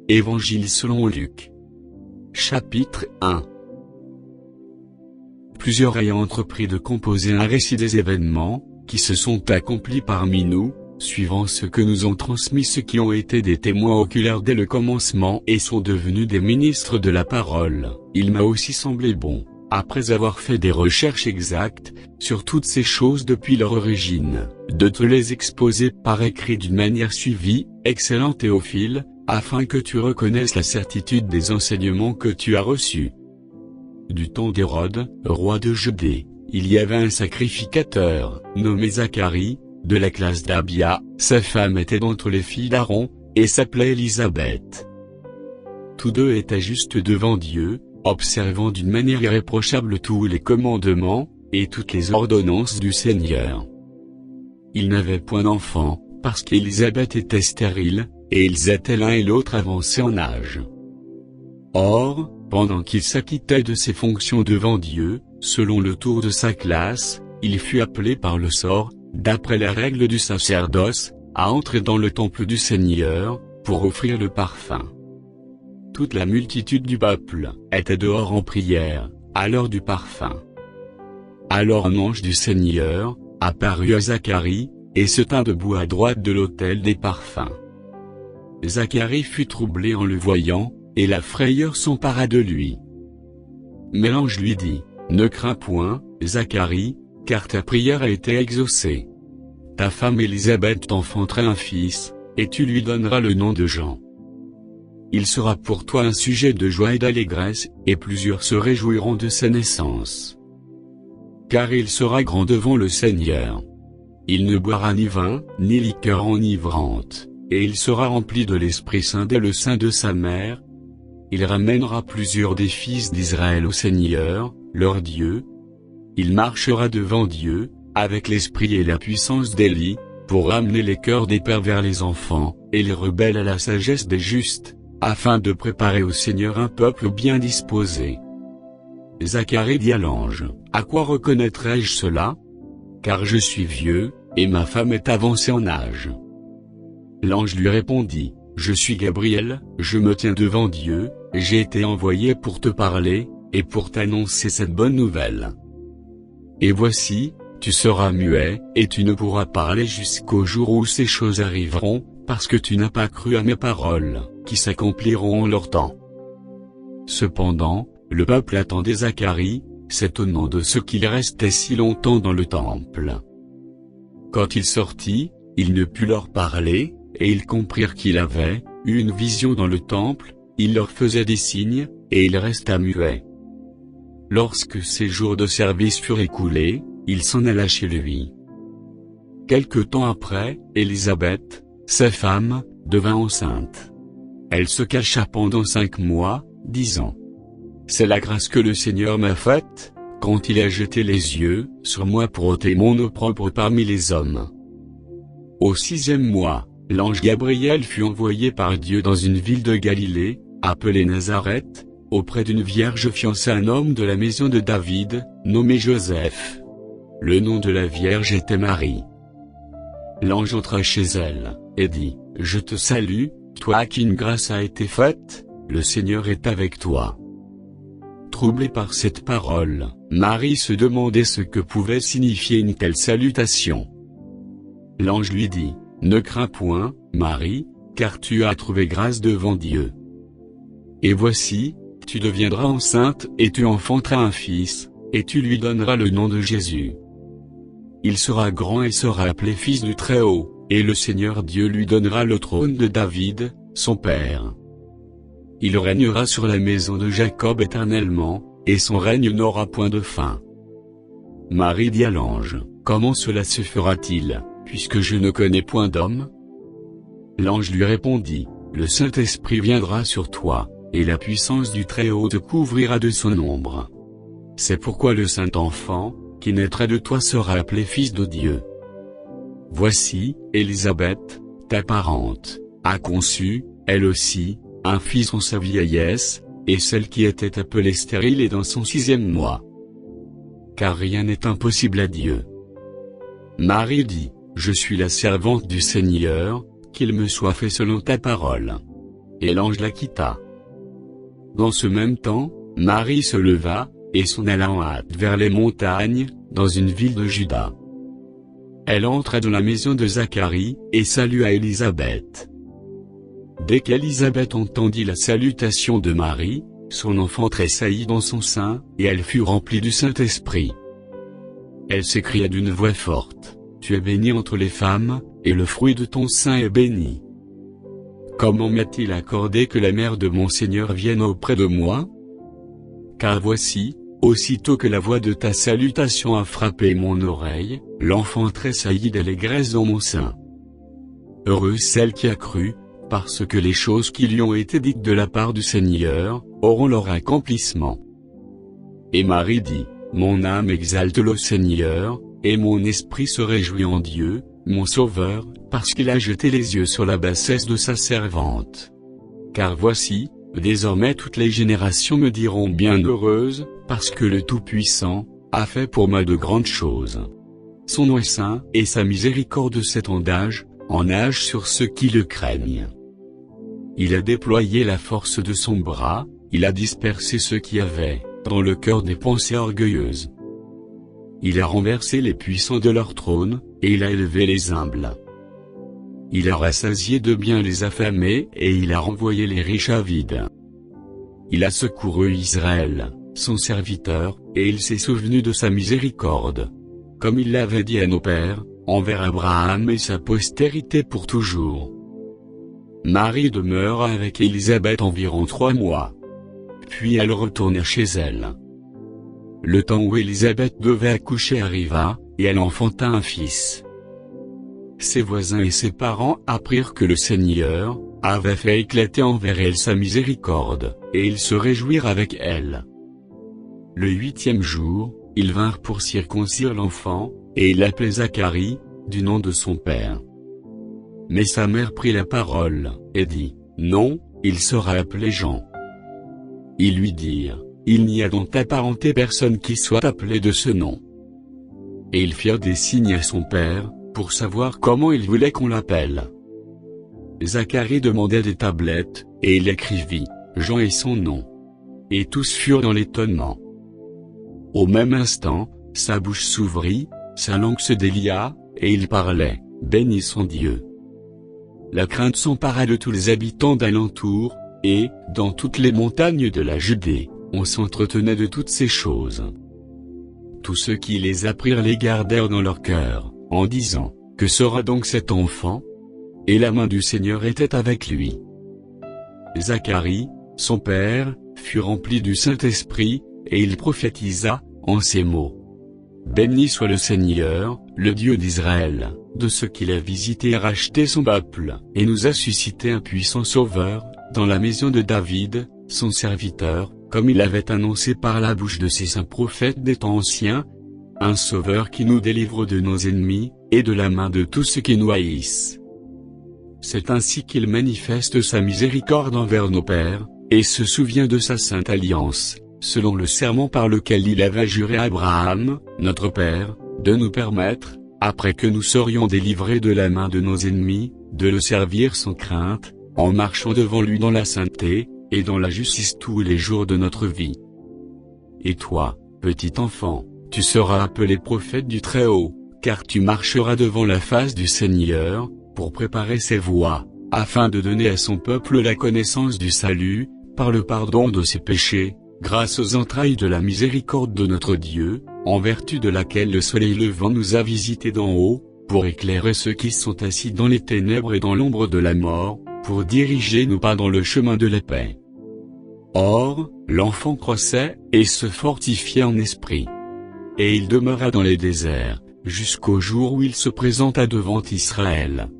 Évangile selon Luc. Chapitre 1. Plusieurs ayant entrepris de composer un récit des événements, qui se sont accomplis parmi nous, suivant ce que nous ont transmis ceux qui ont été des témoins oculaires dès le commencement et sont devenus des ministres de la parole, il m'a aussi semblé bon, après avoir fait des recherches exactes, sur toutes ces choses depuis leur origine, de te les exposer par écrit d'une manière suivie, excellent Théophile, afin que tu reconnaisses la certitude des enseignements que tu as reçus. Du temps d'Hérode, roi de Judée, il y avait un sacrificateur, nommé Zacharie, de la classe d'Abia, sa femme était d'entre les filles d'Aaron, et s'appelait Élisabeth. Tous deux étaient justes devant Dieu, observant d'une manière irréprochable tous les commandements, et toutes les ordonnances du Seigneur. Ils n'avaient point d'enfant, parce qu'Élisabeth était stérile, et ils étaient l'un et l'autre avancés en âge. Or, pendant qu'il s'acquittait de ses fonctions devant Dieu, selon le tour de sa classe, il fut appelé par le sort, d'après les règles du sacerdoce, à entrer dans le temple du Seigneur, pour offrir le parfum. Toute la multitude du peuple était dehors en prière, à l'heure du parfum. Alors un ange du Seigneur apparut à Zacharie, et se tint debout à droite de l'autel des parfums. Zacharie fut troublé en le voyant, et la frayeur s'empara de lui. Mais l'ange lui dit, « Ne crains point, Zacharie, car ta prière a été exaucée. Ta femme Élisabeth t'enfantera un fils, et tu lui donneras le nom de Jean. Il sera pour toi un sujet de joie et d'allégresse, et plusieurs se réjouiront de sa naissance. Car il sera grand devant le Seigneur. Il ne boira ni vin, ni liqueur enivrante, et il sera rempli de l'Esprit Saint dès le sein de sa mère. Il ramènera plusieurs des fils d'Israël au Seigneur, leur Dieu. Il marchera devant Dieu, avec l'esprit et la puissance d'Élie, pour ramener les cœurs des pères vers les enfants, et les rebelles à la sagesse des justes, afin de préparer au Seigneur un peuple bien disposé. » Zacharie dit à l'ange, « À quoi reconnaîtrai-je cela? Car je suis vieux, et ma femme est avancée en âge. » L'ange lui répondit, « Je suis Gabriel, je me tiens devant Dieu, j'ai été envoyé pour te parler, et pour t'annoncer cette bonne nouvelle. Et voici, tu seras muet, et tu ne pourras parler jusqu'au jour où ces choses arriveront, parce que tu n'as pas cru à mes paroles, qui s'accompliront en leur temps. » Cependant, le peuple attendait Zacharie, s'étonnant de ce qu'il restait si longtemps dans le temple. Quand il sortit, il ne put leur parler, et ils comprirent qu'il avait eu une vision dans le temple, il leur faisait des signes, et il resta muet. Lorsque ses jours de service furent écoulés, il s'en alla chez lui. Quelque temps après, Élisabeth, sa femme, devint enceinte. Elle se cacha pendant 5 mois, disant, « C'est la grâce que le Seigneur m'a faite, quand il a jeté les yeux sur moi pour ôter mon opprobre parmi les hommes. » Au 6e mois, l'ange Gabriel fut envoyé par Dieu dans une ville de Galilée, appelée Nazareth, auprès d'une vierge fiancée à un homme de la maison de David, nommé Joseph. Le nom de la vierge était Marie. L'ange entra chez elle, et dit, « Je te salue, toi à qui une grâce a été faite, le Seigneur est avec toi. » Troublée par cette parole, Marie se demandait ce que pouvait signifier une telle salutation. L'ange lui dit, « Ne crains point, Marie, car tu as trouvé grâce devant Dieu. Et voici, tu deviendras enceinte et tu enfanteras un fils, et tu lui donneras le nom de Jésus. Il sera grand et sera appelé Fils du Très-Haut, et le Seigneur Dieu lui donnera le trône de David, son père. Il régnera sur la maison de Jacob éternellement, et son règne n'aura point de fin. » Marie dit à l'ange, « Comment cela se fera-t-il, puisque je ne connais point d'homme? » L'ange lui répondit, « Le Saint-Esprit viendra sur toi, et la puissance du Très-Haut te couvrira de son ombre. C'est pourquoi le Saint-Enfant, qui naîtra de toi sera appelé Fils de Dieu. Voici, Élisabeth, ta parente, a conçu, elle aussi, un fils en sa vieillesse, et celle qui était appelée stérile est dans son 6e mois. Car rien n'est impossible à Dieu. » Marie dit, « Je suis la servante du Seigneur, qu'il me soit fait selon ta parole. » et l'ange la quitta. Dans ce même temps, Marie se leva, et s'en alla en hâte vers les montagnes, dans une ville de Juda. Elle entra dans la maison de Zacharie, et salua Élisabeth. Dès qu'Élisabeth entendit la salutation de Marie, son enfant tressaillit dans son sein, et elle fut remplie du Saint-Esprit. Elle s'écria d'une voix forte, « Tu es bénie entre les femmes, et le fruit de ton sein est béni. Comment m'a-t-il accordé que la mère de mon Seigneur vienne auprès de moi? Car voici, aussitôt que la voix de ta salutation a frappé mon oreille, l'enfant tressaillit d'allégresse dans mon sein. Heureuse celle qui a cru, parce que les choses qui lui ont été dites de la part du Seigneur, auront leur accomplissement. » Et Marie dit, « Mon âme exalte le Seigneur, et mon esprit se réjouit en Dieu, mon Sauveur, parce qu'il a jeté les yeux sur la bassesse de sa servante. Car voici, désormais toutes les générations me diront bienheureuse, parce que le Tout-Puissant a fait pour moi de grandes choses. Son nom est saint, et sa miséricorde s'étend d'âge en âge sur ceux qui le craignent. Il a déployé la force de son bras, il a dispersé ceux qui avaient, dans le cœur des pensées orgueilleuses. Il a renversé les puissants de leur trône, et il a élevé les humbles. Il a rassasié de biens les affamés, et il a renvoyé les riches avides. Il a secouru Israël, son serviteur, et il s'est souvenu de sa miséricorde, comme il l'avait dit à nos pères, envers Abraham et sa postérité pour toujours. » Marie demeura avec Élisabeth environ 3 mois. Puis elle retourna chez elle. Le temps où Élisabeth devait accoucher arriva, et elle enfanta un fils. Ses voisins et ses parents apprirent que le Seigneur avait fait éclater envers elle sa miséricorde, et ils se réjouirent avec elle. Le 8e jour, ils vinrent pour circoncire l'enfant, et ils l'appelaient Zacharie, du nom de son père. Mais sa mère prit la parole, et dit, « Non, il sera appelé Jean. » Ils lui dirent, « Il n'y a dans ta parenté personne qui soit appelé de ce nom. » Et ils firent des signes à son père, pour savoir comment il voulait qu'on l'appelle. Zacharie demanda des tablettes, et il écrivit, Jean est son nom. Et tous furent dans l'étonnement. Au même instant, sa bouche s'ouvrit, sa langue se délia, et il parlait, béni son Dieu. La crainte s'empara de tous les habitants d'alentour, et, dans toutes les montagnes de la Judée, on s'entretenait de toutes ces choses. Tous ceux qui les apprirent les gardèrent dans leur cœur, en disant, que sera donc cet enfant? Et la main du Seigneur était avec lui. Zacharie, son père, fut rempli du Saint-Esprit, et il prophétisa, en ces mots. Béni soit le Seigneur, le Dieu d'Israël, de ce qu'il a visité et racheté son peuple, et nous a suscité un puissant sauveur, dans la maison de David, son serviteur, comme il avait annoncé par la bouche de ses saints prophètes des temps anciens, un sauveur qui nous délivre de nos ennemis, et de la main de tous ceux qui nous haïssent. C'est ainsi qu'il manifeste sa miséricorde envers nos pères, et se souvient de sa sainte alliance, selon le serment par lequel il avait juré à Abraham, notre père, de nous permettre, après que nous serions délivrés de la main de nos ennemis, de le servir sans crainte, en marchant devant lui dans la sainteté, et dans la justice tous les jours de notre vie. Et toi, petit enfant, tu seras appelé prophète du Très-Haut, car tu marcheras devant la face du Seigneur, pour préparer ses voies, afin de donner à son peuple la connaissance du salut, par le pardon de ses péchés, grâce aux entrailles de la miséricorde de notre Dieu, en vertu de laquelle le soleil levant nous a visités d'en haut, pour éclairer ceux qui sont assis dans les ténèbres et dans l'ombre de la mort, pour diriger nos pas dans le chemin de la paix. Or, l'enfant croissait, et se fortifiait en esprit. Et il demeura dans les déserts, jusqu'au jour où il se présenta devant Israël.